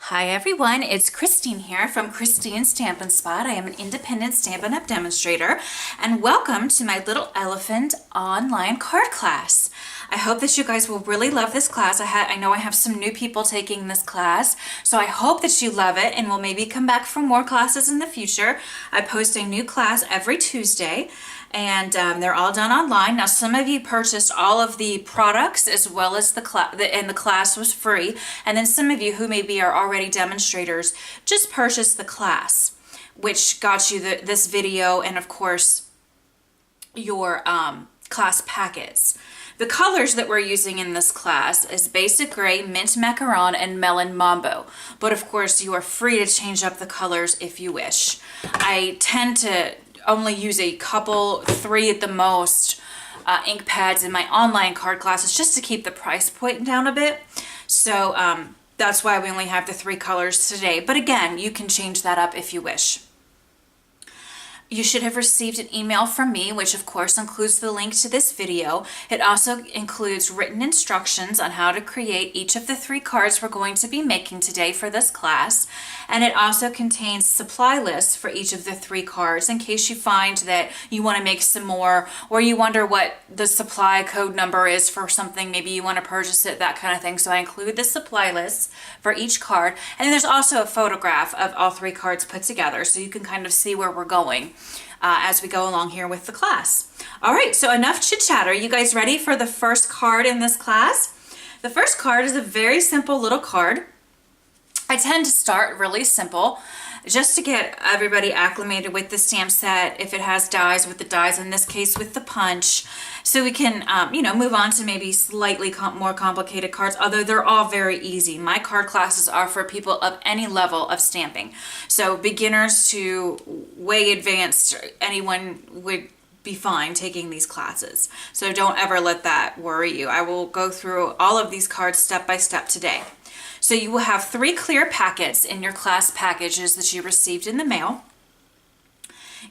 Hi everyone, it's Christine here from Christine's Stampin' Spot. I am an independent Stampin' Up! Demonstrator, and welcome to my Little Elephant online card class. I hope that you guys will really love this class. I know I have some new people taking this class, so I hope that you love it and will maybe come back for more classes in the future. I post a new class every Tuesday, and they're all done online. Now, some of you purchased all of the products as well as the class was free, and then some of you who maybe are already demonstrators just purchased the class, which got you this video and of course your class packets. The colors that we're using in this class is Basic Gray, Mint Macaron, and Melon Mambo. But of course, you are free to change up the colors if you wish. I tend to only use a couple, 3 at the most, ink pads in my online card classes just to keep the price point down a bit. So that's why we only have the 3 colors today. But again, you can change that up if you wish. You should have received an email from me, which of course includes the link to this video. It also includes written instructions on how to create each of the 3 cards we're going to be making today for this class. And it also contains supply lists for each of the 3 cards in case you find that you want to make some more, or you wonder what the supply code number is for something, maybe you want to purchase it, that kind of thing. So I include the supply lists for each card. And then there's also a photograph of all 3 cards put together so you can kind of see where we're going as we go along here with the class. All right, so enough chit chatter. You guys ready for the first card in this class? The first card is a very simple little card. I tend to start really simple just to get everybody acclimated with the stamp set. If it has dies, with the dies, in this case with the punch, so we can move on to maybe slightly more complicated cards, although they're all very easy. My card classes are for people of any level of stamping, so beginners to way advanced, anyone would be fine taking these classes. So don't ever let that worry you. I will go through all of these cards step by step today. So you will have 3 clear packets in your class packages that you received in the mail.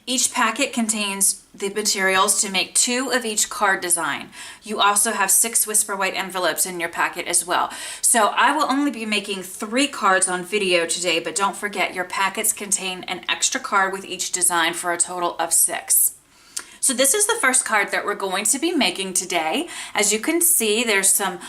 Each packet contains the materials to make 2 of each card design. You also have 6 Whisper White envelopes in your packet as well. So I will only be making 3 cards on video today, but don't forget your packets contain an extra card with each design for a total of 6. So this is the first card that we're going to be making today. As you can see, there's some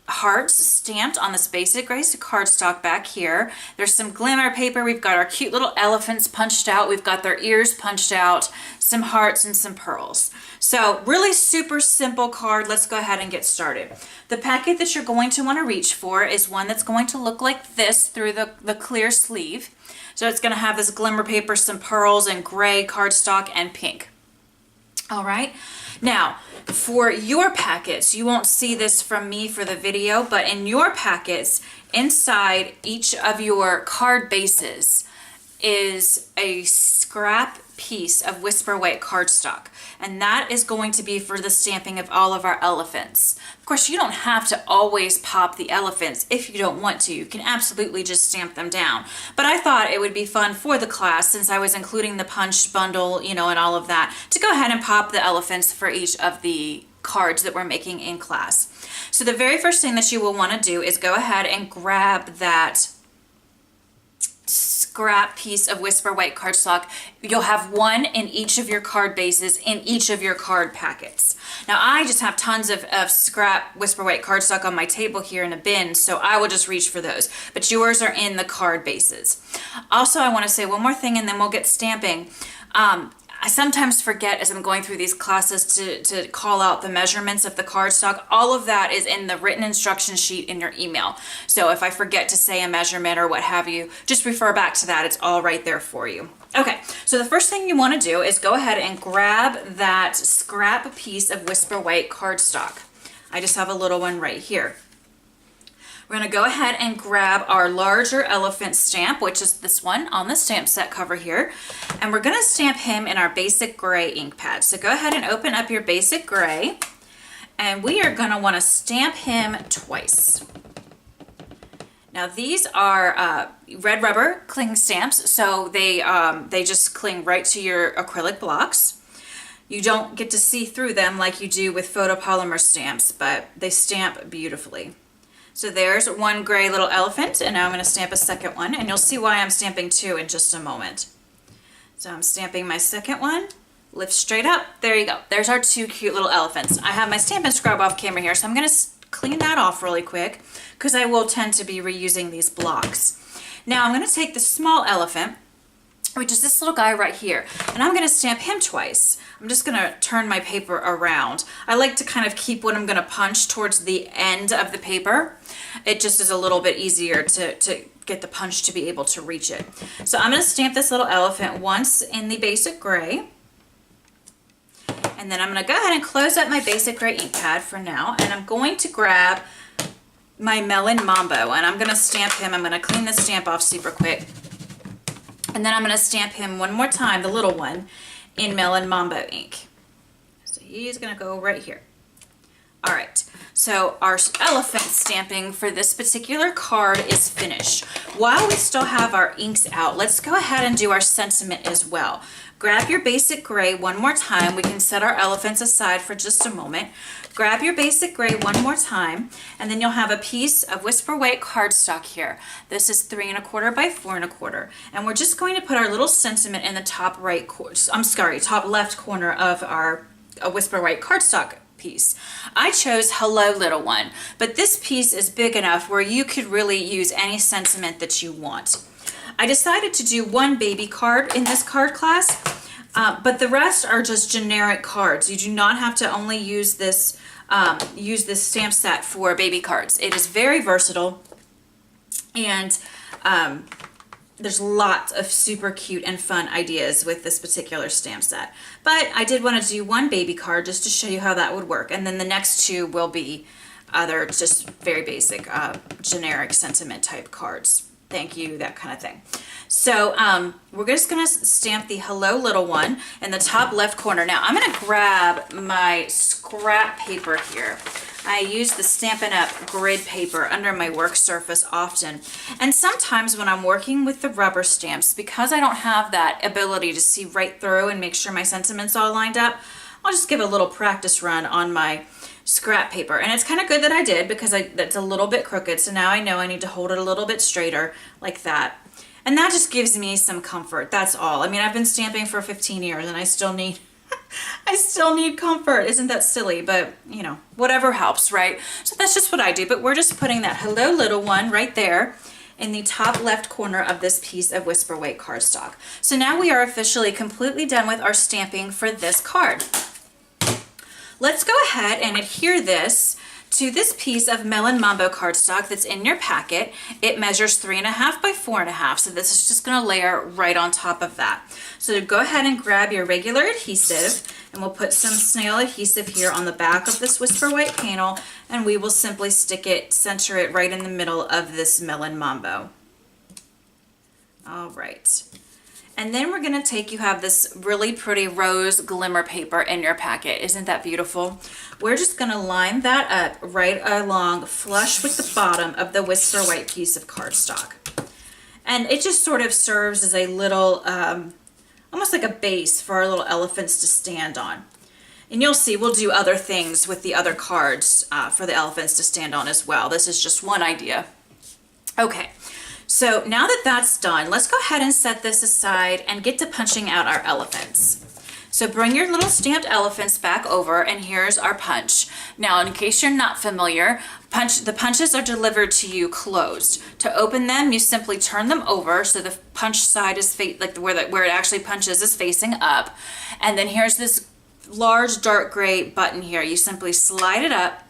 hearts stamped on this Basic Gray cardstock back here. There's some glimmer paper. We've got our cute little elephants punched out. We've got their ears punched out, some hearts and some pearls. So really super simple card. Let's go ahead and get started. The packet that you're going to want to reach for is one that's going to look like this through the clear sleeve. So it's going to have this glimmer paper, some pearls, and gray cardstock and pink. All right. Now, for your packets, you won't see this from me for the video, but in your packets, inside each of your card bases is a scrap piece of Whisper White cardstock, and that is going to be for the stamping of all of our elephants. Of course, you don't have to always pop the elephants if you don't want to. You can absolutely just stamp them down. But I thought it would be fun for the class, since I was including the punch bundle, and all of that, to go ahead and pop the elephants for each of the cards that we're making in class. So the very first thing that you will want to do is go ahead and grab that scrap piece of Whisper White cardstock. You'll have 1 in each of your card bases in each of your card packets. Now I just have tons of scrap Whisper White cardstock on my table here in a bin, so I will just reach for those, but yours are in the card bases. Also, I want to say one more thing and then we'll get stamping. I sometimes forget as I'm going through these classes to call out the measurements of the cardstock. All of that is in the written instruction sheet in your email. So if I forget to say a measurement or what have you, just refer back to that. It's all right there for you. Okay, so the first thing you want to do is go ahead and grab that scrap piece of Whisper White cardstock. I just have a little one right here. We're going to go ahead and grab our larger elephant stamp, which is this one on the stamp set cover here. And we're going to stamp him in our Basic Gray ink pad. So go ahead and open up your Basic Gray. And we are going to want to stamp him twice. Now these are red rubber cling stamps, so they just cling right to your acrylic blocks. You don't get to see through them like you do with photopolymer stamps, but they stamp beautifully. So there's one gray little elephant, and now I'm going to stamp a second one, and you'll see why I'm stamping two in just a moment. So I'm stamping my second one, lift straight up, there you go. There's our two cute little elephants. I have my Stampin' Scrub off camera here, so I'm going to clean that off really quick because I will tend to be reusing these blocks. Now I'm going to take the small elephant, which is this little guy right here, and I'm going to stamp him twice. I'm just going to turn my paper around. I like to kind of keep what I'm going to punch towards the end of the paper. It just is a little bit easier to get the punch to be able to reach it. So I'm going to stamp this little elephant once in the basic gray, and then I'm going to go ahead and close up my basic gray ink pad for now, and I'm going to grab my Melon Mambo, and I'm going to stamp him. I'm going to clean the stamp off super quick. And then I'm going to stamp him one more time, the little one, in Melon Mambo ink. So he's going to go right here. All right, so our elephant stamping for this particular card is finished. While we still have our inks out, let's go ahead and do our sentiment as well. Grab your basic gray one more time. We can set our elephants aside for just a moment. Grab your basic gray one more time, and then you'll have a piece of Whisper White cardstock here. This is 3 1/4 by 4 1/4, and we're just going to put our little sentiment in the top top left corner of our Whisper White cardstock piece. I chose Hello Little One, but this piece is big enough where you could really use any sentiment that you want. I decided to do one baby card in this card class, but the rest are just generic cards. You do not have to only use this stamp set for baby cards. It is very versatile, and there's lots of super cute and fun ideas with this particular stamp set. But I did want to do one baby card just to show you how that would work, and then the next two will be other just very basic generic sentiment type cards. Thank you, that kind of thing. So we're just going to stamp the Hello Little One in the top left corner. Now I'm going to grab my scrap paper here. I use the Stampin' Up grid paper under my work surface often. And sometimes when I'm working with the rubber stamps, because I don't have that ability to see right through and make sure my sentiment's all lined up, I'll just give a little practice run on my scrap paper. And it's kind of good that I did, because that's a little bit crooked, so now I know I need to hold it a little bit straighter like that. And that just gives me some comfort, that's all. I mean, I've been stamping for 15 years and I still need comfort. Isn't that silly? But you know, whatever helps, right? So that's just what I do. But we're just putting that Hello Little One right there in the top left corner of this piece of Whisper White cardstock. So now we are officially completely done with our stamping for this card. Let's go ahead and adhere this to this piece of Melon Mambo cardstock that's in your packet. It measures 3 1/2 by 4 1/2, so this is just going to layer right on top of that. So go ahead and grab your regular adhesive, and we'll put some snail adhesive here on the back of this Whisper White panel, and we will simply center it right in the middle of this Melon Mambo. All right. And then we're going to you have this really pretty rose glimmer paper in your packet. Isn't that beautiful? We're just going to line that up right along, flush with the bottom of the Whisper White piece of cardstock. And it just sort of serves as a little, almost like a base for our little elephants to stand on. And you'll see we'll do other things with the other cards for the elephants to stand on as well. This is just one idea. Okay. So now that that's done, let's go ahead and set this aside and get to punching out our elephants. So bring your little stamped elephants back over, and here's our punch. Now, in case you're not familiar, the punches are delivered to you closed. To open them, you simply turn them over so the punch side is where it actually punches is facing up. And then here's this large dark gray button here. You simply slide it up,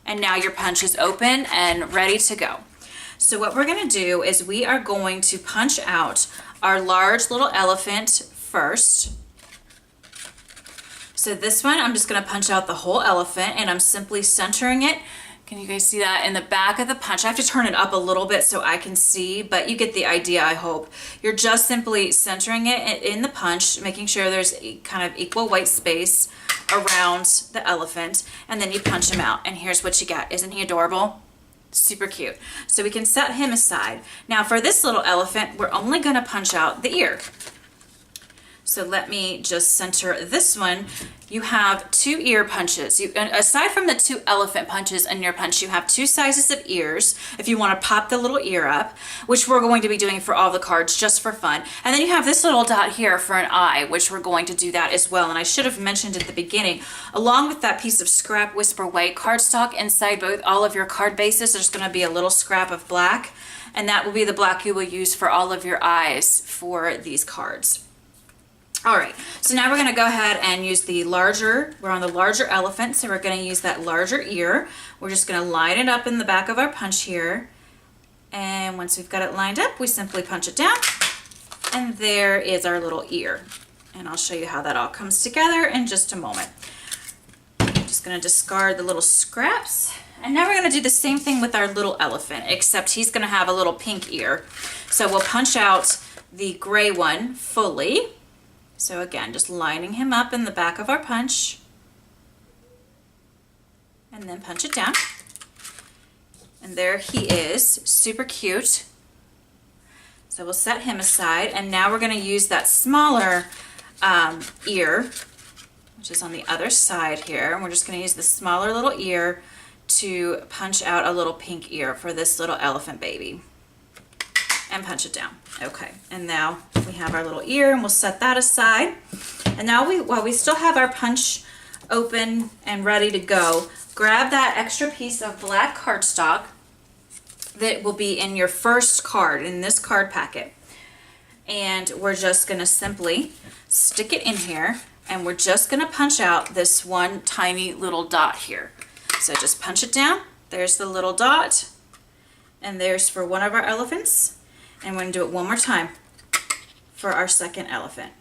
and now your punch is open and ready to go. So what we're going to do is we are going to punch out our large little elephant first. So this one, I'm just going to punch out the whole elephant, and I'm simply centering it. Can you guys see that in the back of the punch? I have to turn it up a little bit so I can see, but you get the idea, I hope. You're just simply centering it in the punch, making sure there's kind of equal white space around the elephant, and then you punch him out, and here's what you get. Isn't he adorable? Super cute. So we can set him aside. Now for this little elephant, we're only going to punch out the ear. So let me just center this one. You have 2 ear punches. Aside from the 2 elephant punches in your punch, you have 2 sizes of ears if you want to pop the little ear up, which we're going to be doing for all the cards just for fun. And then you have this little dot here for an eye, which we're going to do that as well. And I should have mentioned at the beginning, along with that piece of scrap Whisper White cardstock, inside all of your card bases, there's going to be a little scrap of black, and that will be the black you will use for all of your eyes for these cards. All right, so now we're going to go ahead and use we're on the larger elephant, so we're going to use that larger ear. We're just going to line it up in the back of our punch here. And once we've got it lined up, we simply punch it down. And there is our little ear. And I'll show you how that all comes together in just a moment. I'm just going to discard the little scraps. And now we're going to do the same thing with our little elephant, except he's going to have a little pink ear. So we'll punch out the gray one fully. So again, just lining him up in the back of our punch, and then punch it down. And there he is, super cute. So we'll set him aside, and now we're going to use that smaller ear, which is on the other side here. And we're just going to use the smaller little ear to punch out a little pink ear for this little elephant baby. And punch it down. Okay, and now we have our little ear, and we'll set that aside. And now while we still have our punch open and ready to go, grab that extra piece of black cardstock that will be in your first card, in this card packet. And we're just going to simply stick it in here, and we're just going to punch out this one tiny little dot here. So just punch it down. There's the little dot, and there's for one of our elephants. And we're going to do it one more time for our second elephant.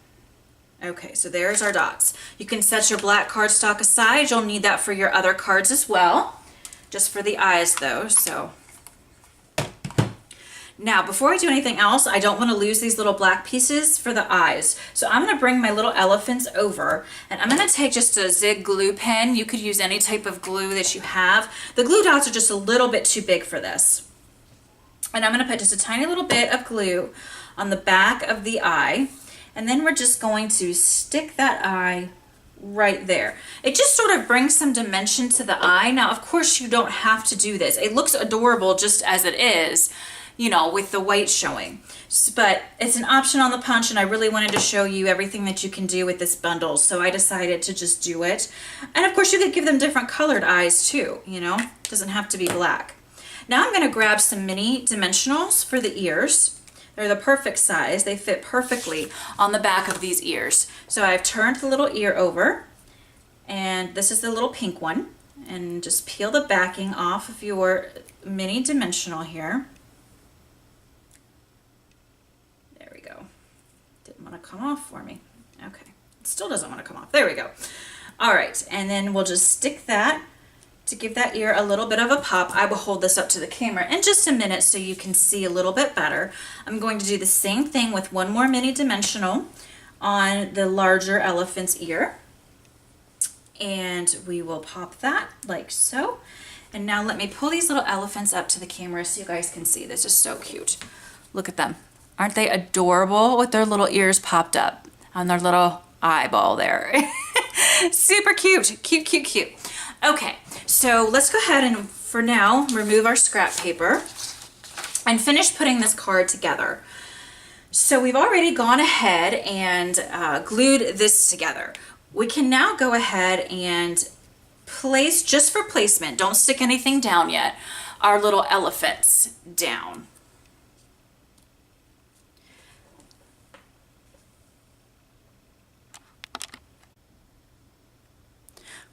Okay, so there's our dots. You can set your black cardstock aside. You'll need that for your other cards as well. Just for the eyes though, so. Now, before I do anything else, I don't want to lose these little black pieces for the eyes. So I'm going to bring my little elephants over, and I'm going to take just a Zig glue pen. You could use any type of glue that you have. The glue dots are just a little bit too big for this. And I'm going to put just a tiny little bit of glue on the back of the eye. And then we're just going to stick that eye right there. It just sort of brings some dimension to the eye. Now, of course, you don't have to do this. It looks adorable just as it is, you know, with the white showing. But it's an option on the punch, and I really wanted to show you everything that you can do with this bundle. So I decided to just do it. And of course, you could give them different colored eyes too, you know. It doesn't have to be black. Now I'm going to grab some mini dimensionals for the ears. They're the perfect size. They fit perfectly on the back of these ears. So I've turned the little ear over, and this is the little pink one. And just peel the backing off of your mini dimensional here. There we go. Didn't want to come off for me. Okay. It still doesn't want to come off. There we go. All right. And then we'll just stick that to give that ear a little bit of a pop. I will hold this up to the camera in just a minute so you can see a little bit better. I'm going to do the same thing with one more mini dimensional on the larger elephant's ear. And we will pop that like so. And now let me pull these little elephants up to the camera so you guys can see. This is so cute. Look at them. Aren't they adorable with their little ears popped up on their little eyeball there? Super cute. Cute, cute, cute. Okay, so let's go ahead and, for now, remove our scrap paper and finish putting this card together. So we've already gone ahead and glued this together. We can now go ahead and place, just for placement, don't stick anything down yet, our little elephants down.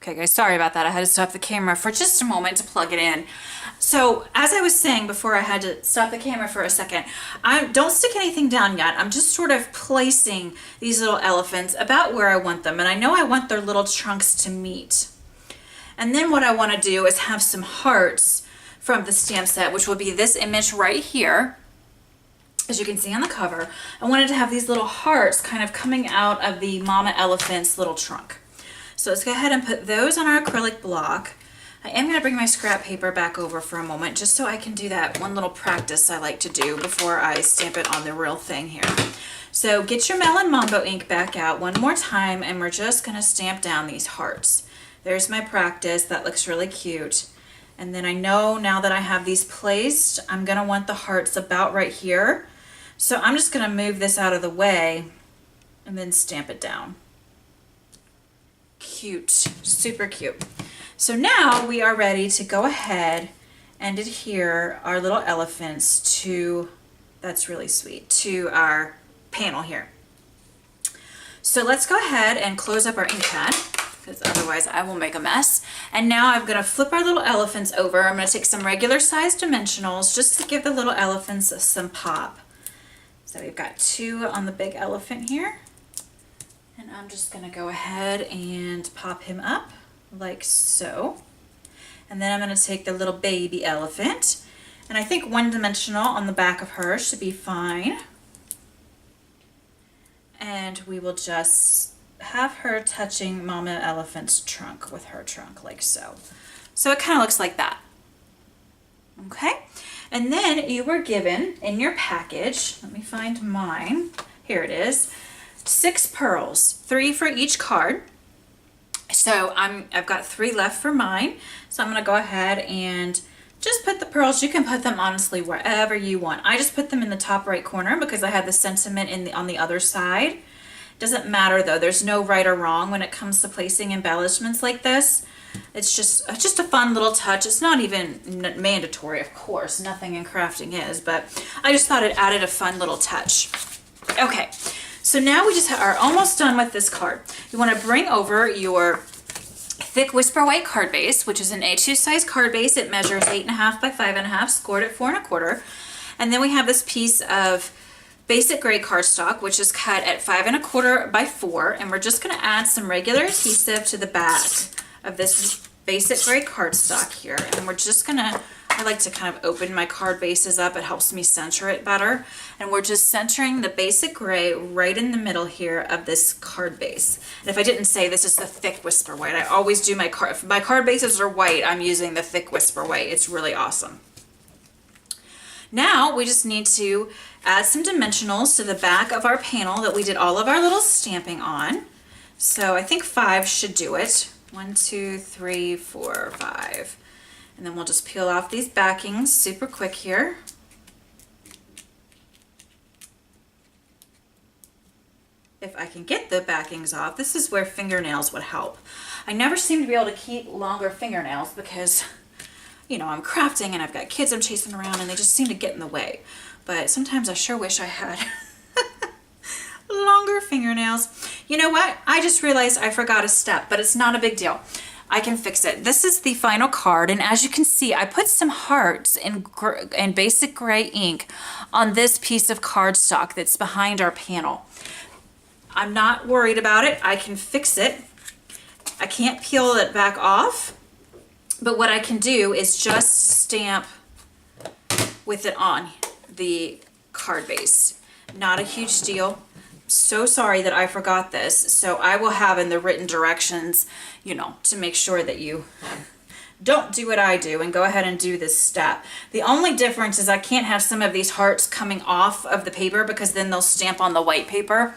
Okay guys, sorry about that. I had to stop the camera for just a moment to plug it in. So as I was saying before I had to stop the camera for a second, I don't stick anything down yet. I'm just sort of placing these little elephants about where I want them. And I know I want their little trunks to meet. And then what I want to do is have some hearts from the stamp set, which will be this image right here. As you can see on the cover, I wanted to have these little hearts kind of coming out of the mama elephant's little trunk. So let's go ahead and put those on our acrylic block. I am going to bring my scrap paper back over for a moment just so I can do that one little practice I like to do before I stamp it on the real thing here. So get your Melon Mambo ink back out one more time, and we're just going to stamp down these hearts. There's my practice. That looks really cute. And then I know now that I have these placed, I'm going to want the hearts about right here. So I'm just going to move this out of the way and then stamp it down. Cute, super cute. So now we are ready to go ahead and adhere our little elephants to, that's really sweet, to our panel here. So let's go ahead and close up our ink pad, because otherwise I will make a mess. And now I'm going to flip our little elephants over. I'm going to take some regular size dimensionals just to give the little elephants some pop. So we've got 2 on the big elephant here. And I'm just going to go ahead and pop him up like so. And then I'm going to take the little baby elephant. And I think 1 dimensional on the back of her should be fine. And we will just have her touching Mama Elephant's trunk with her trunk like so. So it kind of looks like that. Okay. And then you were given in your package, let me find mine. Here it is. 6 pearls, 3 for each card. So I've got 3 left for mine. So I'm going to go ahead and just put the pearls. You can put them honestly wherever you want. I just put them in the top right corner because I had the sentiment on the other side. Doesn't matter though. There's no right or wrong when it comes to placing embellishments like this. It's just a fun little touch. It's not even mandatory, of course. Nothing in crafting is, but I just thought it added a fun little touch. Okay. So now we just are almost done with this card. You want to bring over your thick Whisper White card base, which is an A2 size card base. It measures 8.5 by 5.5, scored at 4.25. And then we have this piece of basic gray cardstock, which is cut at 5.25 by 4. And we're just going to add some regular adhesive to the back of this basic gray cardstock here. And we're just going to, I like to kind of open my card bases up. It helps me center it better. And we're just centering the basic gray right in the middle here of this card base. And if I didn't say, this is the thick Whisper White. I always do my card, if my card bases are white, I'm using the thick Whisper White. It's really awesome. Now we just need to add some dimensionals to the back of our panel that we did all of our little stamping on. So I think 5 should do it. 1, 2, 3, 4, 5. And then we'll just peel off these backings super quick here. If I can get the backings off, this is where fingernails would help. I never seem to be able to keep longer fingernails because, you know, I'm crafting and I've got kids I'm chasing around and they just seem to get in the way. But sometimes I sure wish I had longer fingernails. You know what? I just realized I forgot a step, but it's not a big deal. I can fix it. This is the final card, and as you can see, I put some hearts in basic gray ink on this piece of cardstock that's behind our panel. I'm not worried about it. I can fix it. I can't peel it back off, but what I can do is just stamp with it on the card base. Not a huge deal. So sorry that I forgot this, so I will have in the written directions, you know, to make sure that you don't do what I do and go ahead and do this step. The only difference is I can't have some of these hearts coming off of the paper because then they'll stamp on the white paper.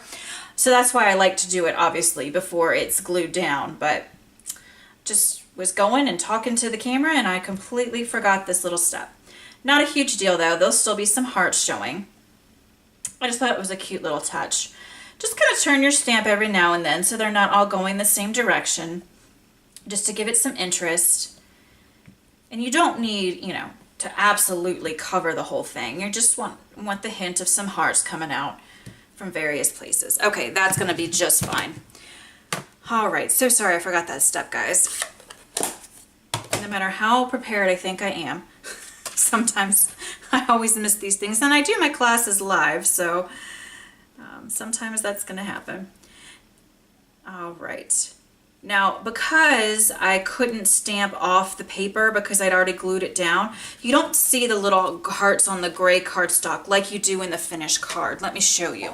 So that's why I like to do it obviously before it's glued down, but just was going and talking to the camera and I completely forgot this little step. Not a huge deal though, there'll still be some hearts showing. I just thought it was a cute little touch. Just kind of turn your stamp every now and then so they're not all going the same direction, just to give it some interest. And you don't need, you know, to absolutely cover the whole thing. You just want the hint of some hearts coming out from various places. Okay, that's going to be just fine. All right, so sorry I forgot that step, guys. No matter how prepared I think I am, sometimes I always miss these things. And I do my classes live, so sometimes that's going to happen. All right. Now, because I couldn't stamp off the paper because I'd already glued it down, you don't see the little hearts on the gray cardstock like you do in the finished card. Let me show you.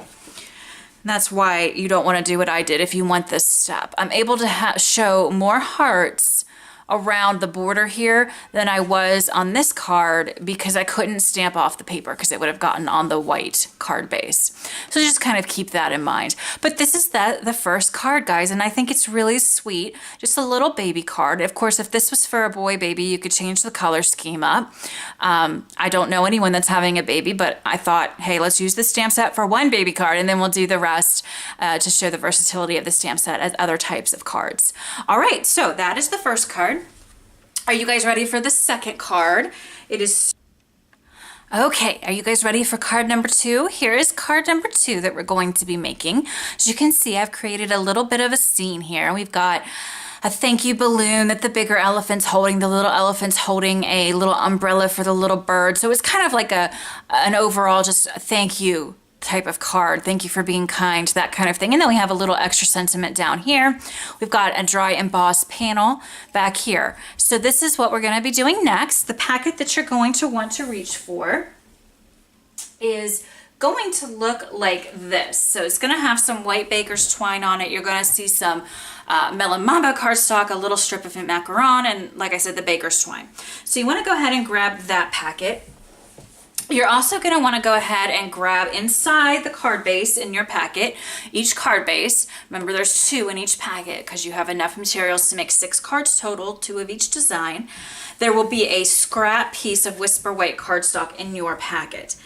That's why you don't want to do what I did if you want this step. I'm able to show more hearts around the border here than I was on this card because I couldn't stamp off the paper because it would have gotten on the white card base. So just kind of keep that in mind. But this is the first card, guys, and I think it's really sweet. Just a little baby card. Of course, if this was for a boy baby, you could change the color scheme up. I don't know anyone that's having a baby, but I thought, hey, let's use the stamp set for one baby card and then we'll do the rest to show the versatility of the stamp set as other types of cards. All right, so that is the first card. Are you guys ready for the second card? It is... Okay, are you guys ready for card number 2? Here is card number 2 that we're going to be making. As you can see, I've created a little bit of a scene here. We've got a thank you balloon that the bigger elephant's holding, the little elephant's holding a little umbrella for the little bird. So it's kind of like an overall just thank you type of card. Thank you for being kind, that kind of thing. And then we have a little extra sentiment down here. We've got a dry embossed panel back here. So this is what we're going to be doing next. The packet that you're going to want to reach for is going to look like this. So it's going to have some white baker's twine on it. You're going to see some Melon Mamba cardstock, a little strip of mint macaron, and like I said, the baker's twine. So you want to go ahead and grab that packet. You're also going to want to go ahead and grab inside the card base in your packet, each card base. Remember, there's 2 in each packet because you have enough materials to make 6 cards total, 2 of each design. There will be a scrap piece of Whisper White cardstock in your packet.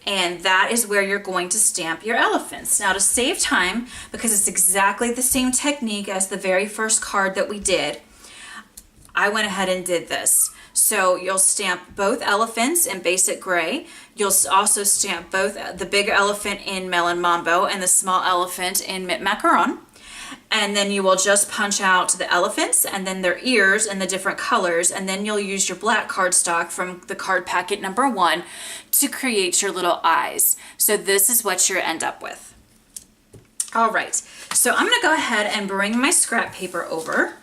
And that is where you're going to stamp your elephants. Now, to save time, because it's exactly the same technique as the very first card that we did, I went ahead and did this. So you'll stamp both elephants in basic gray. You'll also stamp both the big elephant in Melon Mambo and the small elephant in Mint Macaron. And then you will just punch out the elephants and then their ears in the different colors. And then you'll use your black cardstock from the card packet number 1 to create your little eyes. So this is what you end up with. All right, so I'm gonna go ahead and bring my scrap paper over.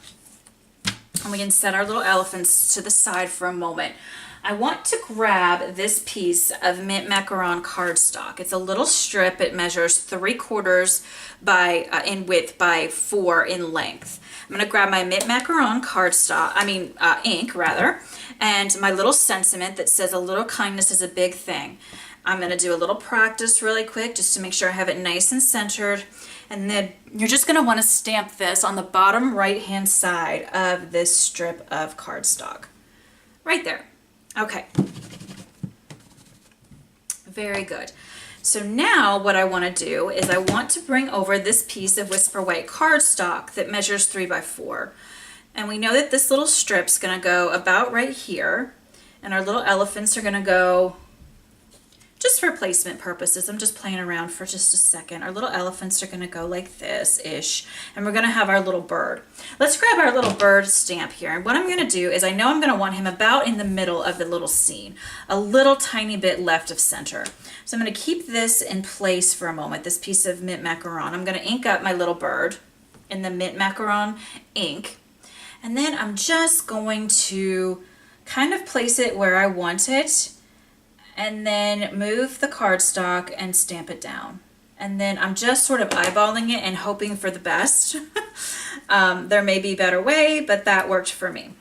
And we can set our little elephants to the side for a moment. I want to grab this piece of Mint Macaron cardstock. It's a little strip. It measures 3/4 in width by 4 in length. I'm going to grab my Mint Macaron cardstock, ink rather, and my little sentiment that says a little kindness is a big thing. I'm going to do a little practice really quick just to make sure I have it nice and centered. And then you're just going to want to stamp this on the bottom right-hand side of this strip of cardstock. Right there. Okay. Very good. So now what I want to do is I want to bring over this piece of Whisper White cardstock that measures 3 by 4. And we know that this little strip's going to go about right here. And our little elephants are going to go... Just for placement purposes, I'm just playing around for just a second. Our little elephants are going to go like this-ish, and we're going to have our little bird. Let's grab our little bird stamp here, and what I'm going to do is I know I'm going to want him about in the middle of the little scene, a little tiny bit left of center. So I'm going to keep this in place for a moment, this piece of Mint Macaron. I'm going to ink up my little bird in the Mint Macaron ink, and then I'm just going to kind of place it where I want it, and then move the cardstock and stamp it down. And then I'm just sort of eyeballing it and hoping for the best. There may be a better way, but that worked for me.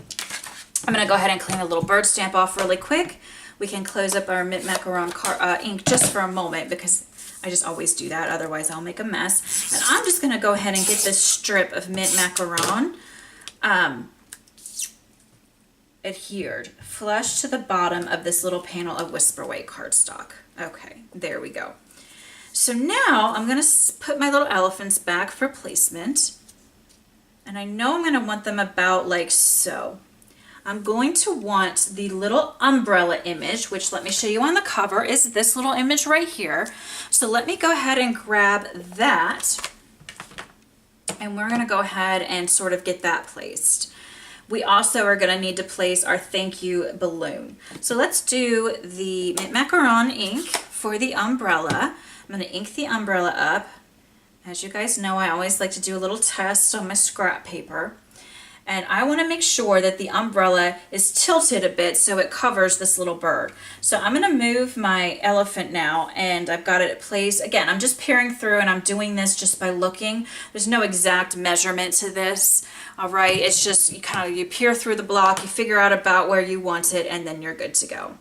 I'm gonna go ahead and clean the little bird stamp off really quick. We can close up our Mint Macaron ink just for a moment because I just always do that, otherwise I'll make a mess. And I'm just gonna go ahead and get this strip of Mint Macaron adhered flush to the bottom of this little panel of Whisper White cardstock. Okay, there we go. So now I'm going to put my little elephants back for placement, and I know I'm going to want them about like so. I'm going to want the little umbrella image, which let me show you on the cover is this little image right here. So let me go ahead and grab that, and we're going to go ahead and sort of get that placed. We also are going to need to place our thank you balloon. So let's do the Mint Macaron ink for the umbrella. I'm going to ink the umbrella up. As you guys know, I always like to do a little test on my scrap paper. And I want to make sure that the umbrella is tilted a bit so it covers this little bird. So I'm going to move my elephant now, and I've got it at place. Again, I'm just peering through, and I'm doing this just by looking. There's no exact measurement to this. All right, it's just you peer through the block, you figure out about where you want it, and then you're good to go.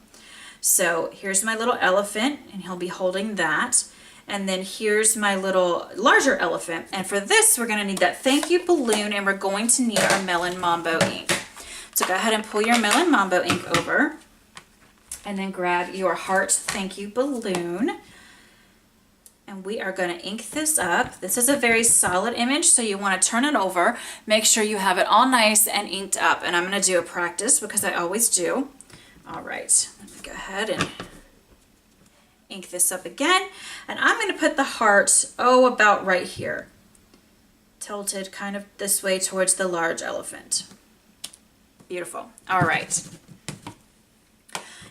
So here's my little elephant, and he'll be holding that. And then here's my little larger elephant. And for this, we're going to need that thank you balloon, and we're going to need our Melon Mambo ink. So go ahead and pull your Melon Mambo ink over, and then grab your heart thank you balloon. And we are going to ink this up. This is a very solid image, so you want to turn it over. Make sure you have it all nice and inked up. And I'm going to do a practice because I always do. All right, let me go ahead and ink this up again, and I'm going to put the heart, about right here, tilted kind of this way towards the large elephant. Beautiful. All right.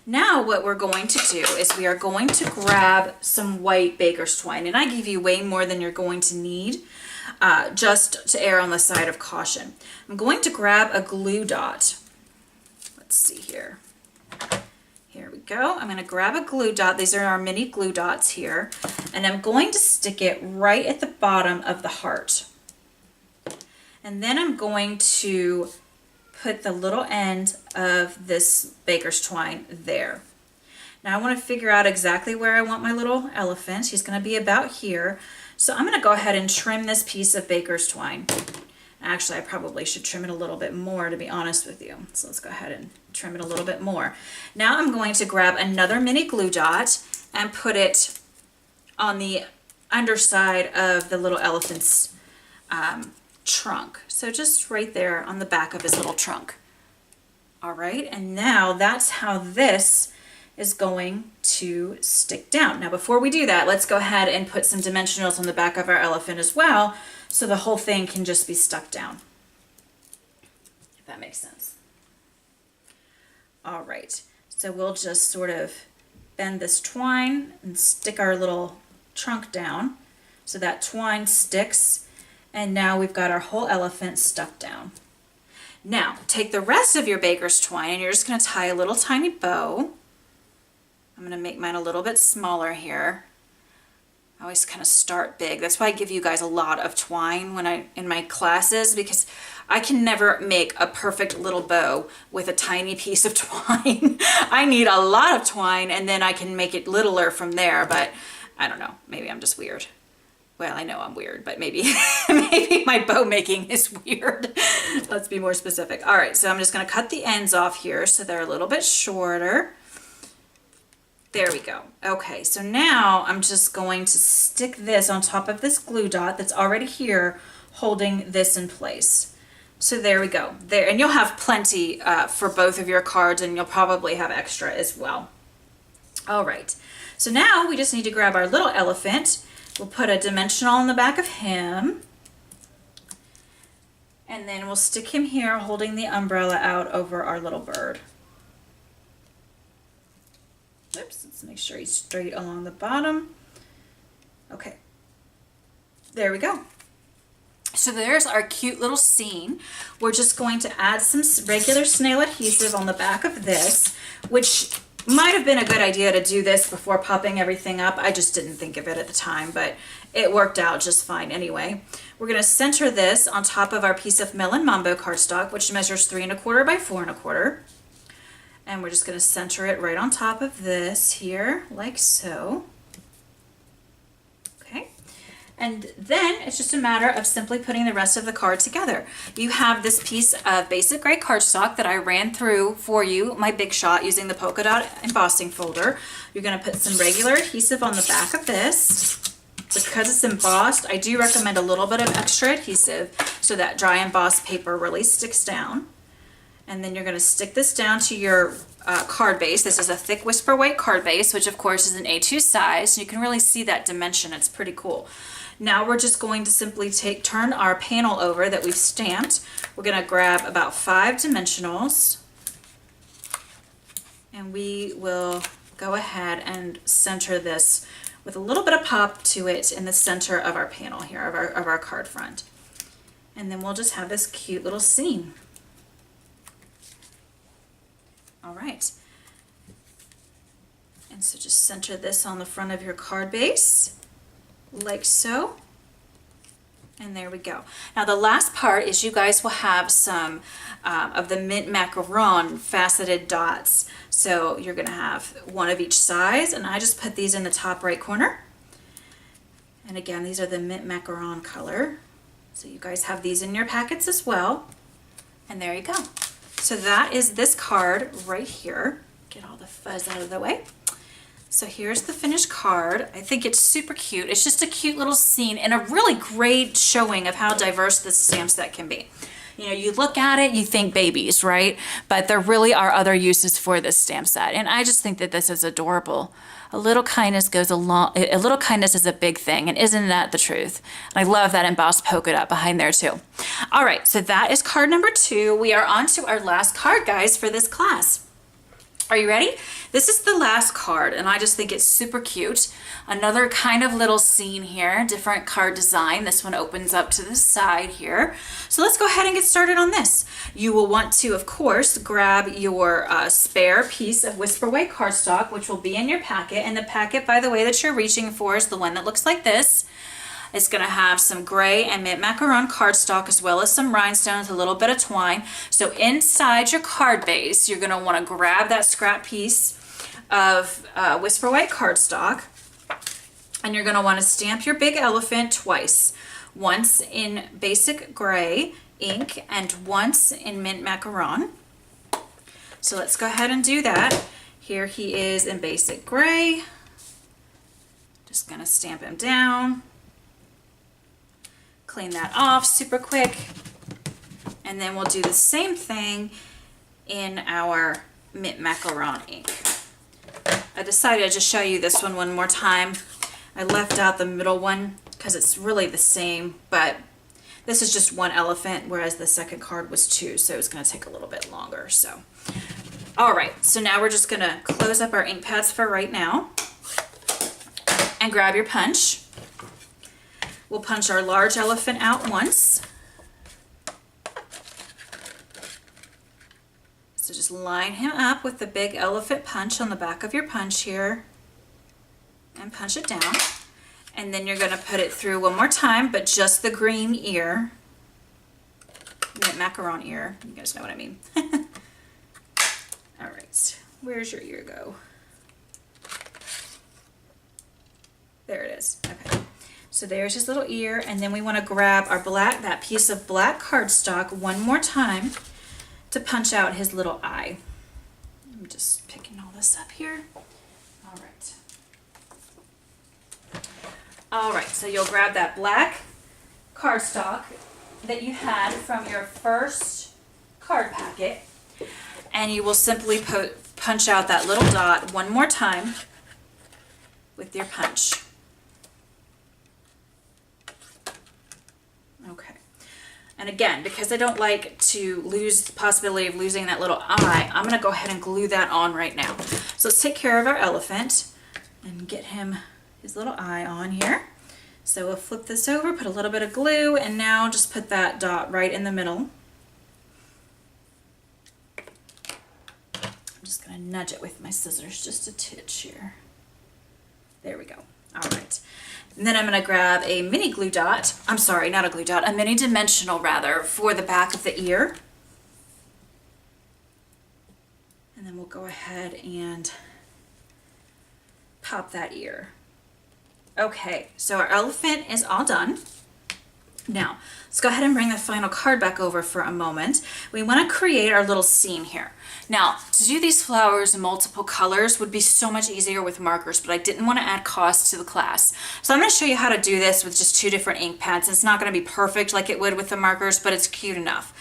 Now what we're going to do is we are going to grab some white baker's twine, and I give you way more than you're going to need, just to err on the side of caution. I'm going to grab a glue dot. Let's see here. Here we go. I'm going to grab a glue dot. These are our mini glue dots here. And I'm going to stick it right at the bottom of the heart. And then I'm going to put the little end of this baker's twine there. Now I want to figure out exactly where I want my little elephant. He's going to be about here. So I'm going to go ahead and trim this piece of baker's twine. Actually, I probably should trim it a little bit more, to be honest with you. So let's go ahead and trim it a little bit more. Now I'm going to grab another mini glue dot and put it on the underside of the little elephant's trunk. So just right there on the back of his little trunk. All right, and now that's how this is going to stick down. Now before we do that, let's go ahead and put some dimensionals on the back of our elephant as well, so the whole thing can just be stuck down, if that makes sense. All right, so we'll just sort of bend this twine and stick our little trunk down so that twine sticks, and now we've got our whole elephant stuck down. Now take the rest of your baker's twine, and you're just going to tie a little tiny bow. I'm going to make mine a little bit smaller here. I always kind of start big. That's why I give you guys a lot of twine in my classes, because I can never make a perfect little bow with a tiny piece of twine. I need a lot of twine, and then I can make it littler from there, but I don't know. Maybe I'm just weird. Well, I know I'm weird, but maybe maybe my bow making is weird. Let's be more specific. All right, so I'm just going to cut the ends off here so they're a little bit shorter. There we go. Okay, so now I'm just going to stick this on top of this glue dot that's already here holding this in place. So there we go. There, and you'll have plenty for both of your cards, and you'll probably have extra as well. All right, so now we just need to grab our little elephant. We'll put a dimensional on the back of him, and then we'll stick him here holding the umbrella out over our little bird. Oops, let's make sure he's straight along the bottom. Okay, there we go. So there's our cute little scene. We're just going to add some regular snail adhesive on the back of this, which might have been a good idea to do this before popping everything up. I just didn't think of it at the time, but it worked out just fine anyway. We're going to center this on top of our piece of Melon Mambo cardstock, which measures 3 1/4 by 4 1/4. And we're just going to center it right on top of this here, like so. Okay. And then it's just a matter of simply putting the rest of the card together. You have this piece of basic gray cardstock that I ran through for you, my Big Shot, using the polka dot embossing folder. You're going to put some regular adhesive on the back of this. Because it's embossed, I do recommend a little bit of extra adhesive so that dry embossed paper really sticks down. And then you're going to stick this down to your card base. This is a thick Whisper White card base, which of course is an A2 size. You can really see that dimension. It's pretty cool. Now we're just going to simply turn our panel over that we've stamped. We're going to grab about 5 dimensionals, and we will go ahead and center this with a little bit of pop to it in the center of our panel here, of our card front. And then we'll just have this cute little scene. All right. And so just center this on the front of your card base, like so. And there we go. Now the last part is you guys will have some of the mint macaron faceted dots. So you're gonna have one of each size, and I just put these in the top right corner. And again, these are the mint macaron color. So you guys have these in your packets as well. And there you go. So that is this card right here. Get all the fuzz out of the way. So here's the finished card. I think it's super cute. It's just a cute little scene and a really great showing of how diverse this stamp set can be. You know, you look at it, you think babies, right? But there really are other uses for this stamp set. And I just think that this is adorable. A little kindness goes a little kindness is a big thing, and isn't that the truth? And I love that embossed polka dot behind there too. All right, so that is card number 2. We are on to our last card, guys, for this class. Are you ready? This is the last card, and I just think it's super cute. Another kind of little scene here, different card design. This one opens up to the side here. So let's go ahead and get started on this. You will want to, of course, grab your spare piece of Whisper White cardstock, which will be in your packet. And the packet, by the way, that you're reaching for is the one that looks like this. It's going to have some gray and mint macaron cardstock, as well as some rhinestones, a little bit of twine. So inside your card base, you're going to want to grab that scrap piece of Whisper White cardstock, and you're going to want to stamp your big elephant twice. Once in basic gray ink and once in mint macaron. So let's go ahead and do that. Here he is in basic gray. Just going to stamp him down. Clean that off super quick, and then we'll do the same thing in our mint macaron ink. I decided to just show you this one more time. I left out the middle one because it's really the same, but this is just one elephant, whereas the second card was 2, so it's going to take a little bit longer. So, all right, so now we're just going to close up our ink pads for right now and grab your punch. We'll punch our large elephant out once. So just line him up with the big elephant punch on the back of your punch here and punch it down. And then you're going to put it through one more time, but just the green ear, mint macaron ear. You guys know what I mean. All right, where's your ear go? There it is. Okay. So there's his little ear, and then we want to grab our that piece of black cardstock one more time to punch out his little eye. I'm just picking all this up here. All right. All right, so you'll grab that black cardstock that you had from your first card packet, and you will simply punch out that little dot one more time with your punch. Okay, and again, because I don't like to lose the possibility of losing that little eye, I'm going to go ahead and glue that on right now. So let's take care of our elephant and get him his little eye on here. So we'll flip this over, put a little bit of glue, and now just put that dot right in the middle. I'm just going to nudge it with my scissors just a titch here. There we go. All right. And then I'm going to grab a mini glue dot, I'm sorry, not a glue dot, a mini dimensional rather, for the back of the ear. And then we'll go ahead and pop that ear. Okay, so our elephant is all done. Now, let's go ahead and bring the final card back over for a moment. We want to create our little scene here. Now, to do these flowers in multiple colors would be so much easier with markers, but I didn't want to add cost to the class. So I'm going to show you how to do this with just 2 different ink pads. It's not going to be perfect like it would with the markers, but it's cute enough.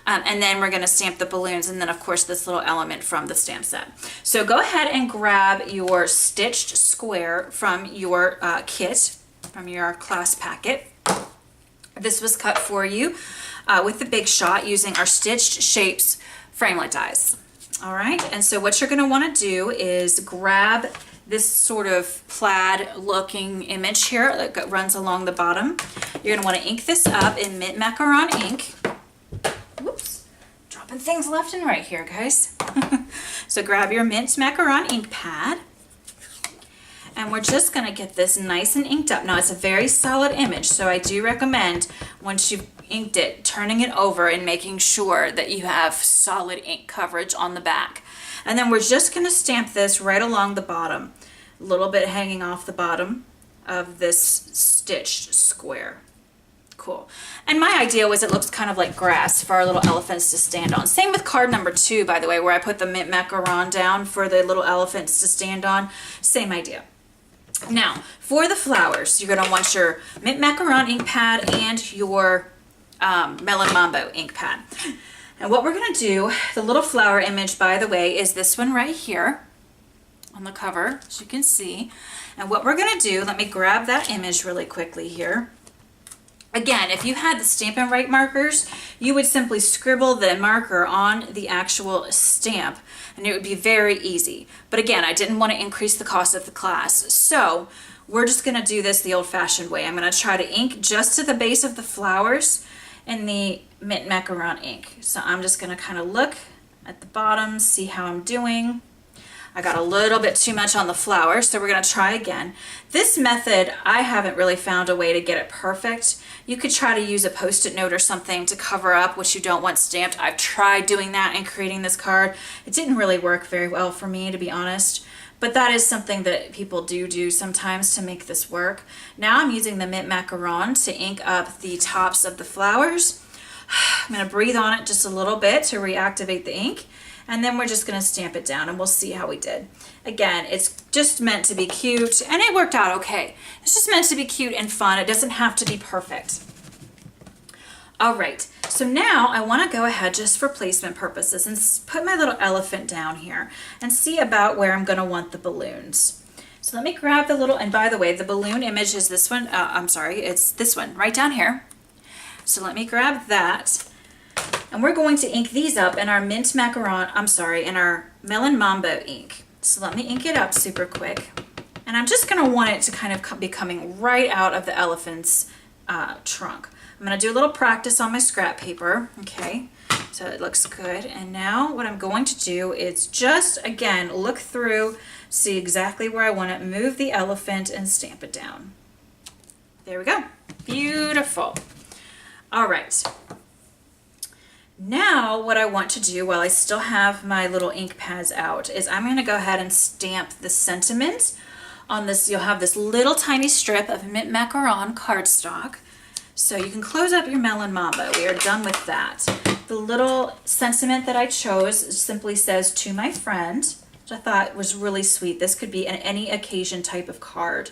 And then we're going to stamp the balloons, and then of course this little element from the stamp set. So go ahead and grab your stitched square from your kit, from your class packet. This was cut for you with the Big Shot using our Stitched Shapes framelit dies. All right, and so what you're going to want to do is grab this sort of plaid looking image here that runs along the bottom. You're going to want to ink this up in mint macaron ink. Whoops, drop dropping things left and right here, guys. So grab your mint macaron ink pad. And we're just gonna get this nice and inked up. Now it's a very solid image, so I do recommend once you've inked it, turning it over and making sure that you have solid ink coverage on the back. And then we're just gonna stamp this right along the bottom, a little bit hanging off the bottom of this stitched square. Cool. And my idea was it looks kind of like grass for our little elephants to stand on. Same with card number 2, by the way, where I put the mint macaron down for the little elephants to stand on. Same idea. Now, for the flowers, you're going to want your mint macaron ink pad and your Melon Mambo ink pad. And what we're going to do, the little flower image, by the way, is this one right here on the cover, as you can see. And what we're going to do, let me grab that image really quickly here. Again, if you had the Stampin' Right markers, you would simply scribble the marker on the actual stamp and it would be very easy. But again, I didn't want to increase the cost of the class. So we're just going to do this the old-fashioned way. I'm going to try to ink just to the base of the flowers in the mint macaron ink. So I'm just going to kind of look at the bottom, see how I'm doing. I got a little bit too much on the flower, so we're going to try again. This method, I haven't really found a way to get it perfect. You could try to use a Post-it note or something to cover up what you don't want stamped. I've tried doing that and creating this card. It didn't really work very well for me, to be honest. But that is something that people do sometimes to make this work. Now I'm using the mint macaron to ink up the tops of the flowers. I'm going to breathe on it just a little bit to reactivate the ink. And then we're just going to stamp it down and we'll see how we did. Again, it's just meant to be cute and it worked out okay. It's just meant to be cute and fun. It doesn't have to be perfect. All right, so now I want to go ahead just for placement purposes and put my little elephant down here and see about where I'm going to want the balloons. So let me grab the little, and by the way, the balloon image is this one. I'm sorry, it's this one right down here. So let me grab that. And we're going to ink these up in our mint macaron, in our Melon Mambo ink. So let me ink it up super quick. And I'm just going to want it to kind of be coming right out of the elephant's trunk. I'm going to do a little practice on my scrap paper. Okay, so it looks good. And now what I'm going to do is just, again, look through, see exactly where I want it, move the elephant and stamp it down. There we go. Beautiful. All right. Now what I want to do while I still have my little ink pads out is I'm going to go ahead and stamp the sentiment on this. You'll have this little tiny strip of mint macaron cardstock. So you can close up your Melon Mambo. We are done with that. The little sentiment that I chose simply says, "To my friend," which I thought was really sweet. This could be an any occasion type of card.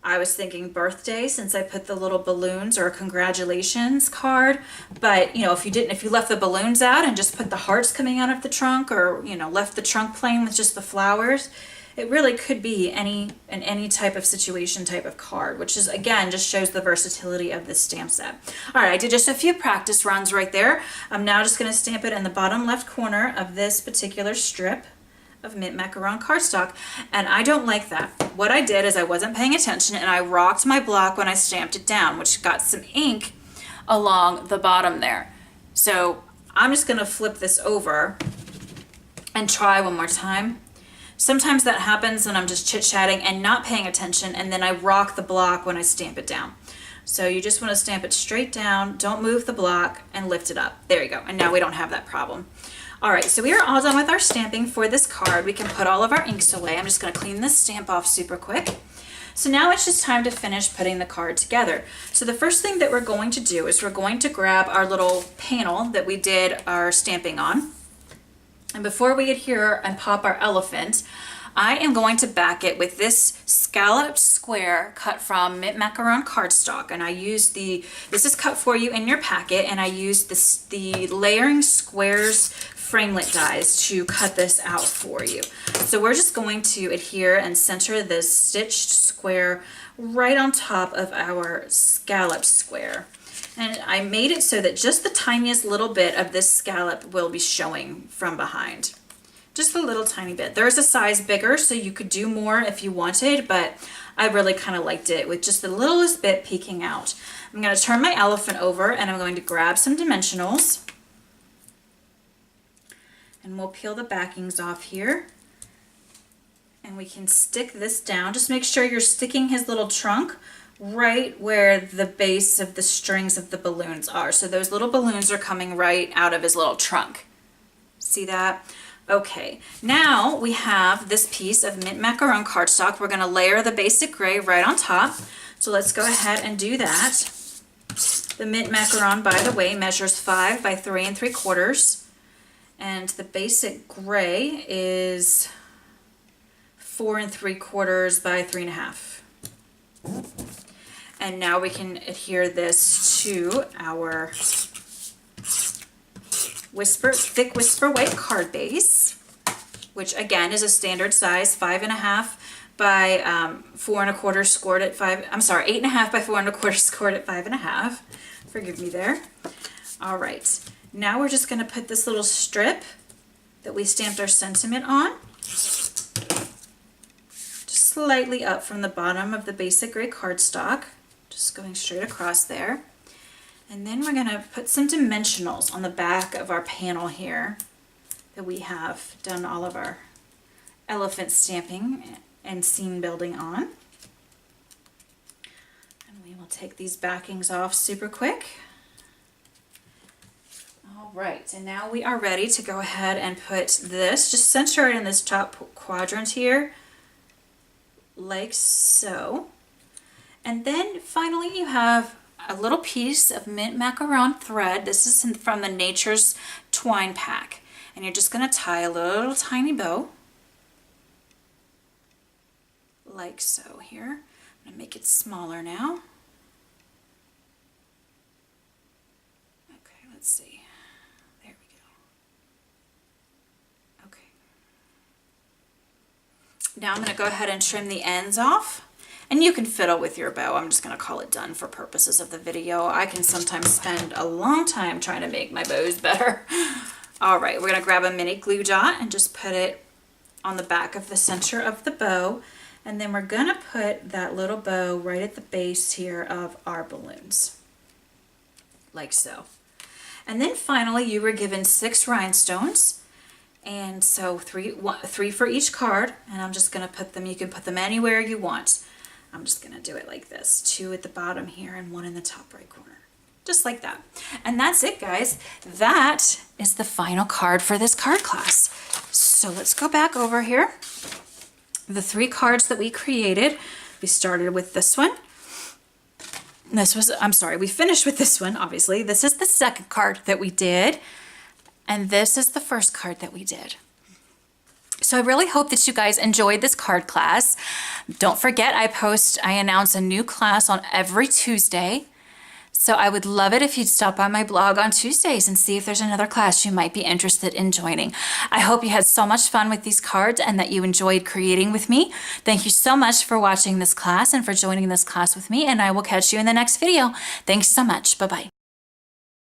I was thinking birthday since I put the little balloons, or a congratulations card. But you know, if you left the balloons out and just put the hearts coming out of the trunk, or you know, left the trunk plain with just the flowers, it really could be any type of situation type of card, which is again just shows the versatility of this stamp set. All right, I did just a few practice runs right there. I'm now just going to stamp it in the bottom left corner of this particular strip of mint macaron cardstock, and I don't like that. What I did is I wasn't paying attention and I rocked my block when I stamped it down, which got some ink along the bottom there. So I'm just going to flip this over and try one more time. Sometimes that happens when I'm just chit-chatting and not paying attention, and then I rock the block when I stamp it down. So you just want to stamp it straight down, don't move the block, and lift it up. There you go, and now we don't have that problem. All right, so we are all done with our stamping for this card. We can put all of our inks away. I'm just going to clean this stamp off super quick. So now it's just time to finish putting the card together. So the first thing that we're going to do is we're going to grab our little panel that we did our stamping on. And before we adhere and pop our elephant, I am going to back it with this scalloped square cut from mint macaron cardstock. And I used this is cut for you in your packet, and I used the layering squares framelit dies to cut this out for you. So we're just going to adhere and center this stitched square right on top of our scalloped square. And I made it so that just the tiniest little bit of this scallop will be showing from behind. Just a little tiny bit. There's a size bigger, so you could do more if you wanted, but I really kind of liked it with just the littlest bit peeking out. I'm going to turn my elephant over and I'm going to grab some dimensionals. And we'll peel the backings off here. And we can stick this down. Just make sure you're sticking his little trunk right where the base of the strings of the balloons are. So those little balloons are coming right out of his little trunk. See that? Okay, now we have this piece of mint macaron cardstock. We're gonna layer the basic gray right on top. So let's go ahead and do that. The mint macaron, by the way, measures 5 by 3 3/4. And the basic gray is 4 3/4 by 3 1/2. And now we can adhere this to our thick whisper white card base, which again is a standard size, 5 1/2 by 4 1/4 scored at 5. I'm sorry, 8 1/2 by 4 1/4 scored at 5 1/2. Forgive me there. All right, now we're just going to put this little strip that we stamped our sentiment on, just slightly up from the bottom of the basic gray cardstock, just going straight across there. And then we're going to put some dimensionals on the back of our panel here that we have done all of our elephant stamping and scene building on. And we will take these backings off super quick. All right, and now we are ready to go ahead and put this, just center it in this top quadrant here, like so. And then finally you have a little piece of mint macaron thread. This is from the Nature's Twine Pack. And you're just going to tie a little tiny bow, like so here. I'm going to make it smaller now. Okay, let's see. There we go. Okay. Now I'm going to go ahead and trim the ends off. And you can fiddle with your bow. I'm just going to call it done for purposes of the video. I can sometimes spend a long time trying to make my bows better. All right, we're going to grab a mini glue dot and just put it on the back of the center of the bow. And then we're going to put that little bow right at the base here of our balloons, like so. And then finally, you were given 6 rhinestones. And so three for each card. And I'm just going to put them, you can put them anywhere you want. I'm just going to do it like this, 2 at the bottom here and 1 in the top right corner, just like that. And that's it, guys. That is the final card for this card class. So let's go back over here. The 3 cards that we created, we started with this one. We finished with this one, obviously. This is the second card that we did, and this is the first card that we did. So I really hope that you guys enjoyed this card class. Don't forget, I announce a new class on every Tuesday. So I would love it if you'd stop by my blog on Tuesdays and see if there's another class you might be interested in joining. I hope you had so much fun with these cards and that you enjoyed creating with me. Thank you so much for watching this class and for joining this class with me, and I will catch you in the next video. Thanks so much. Bye-bye.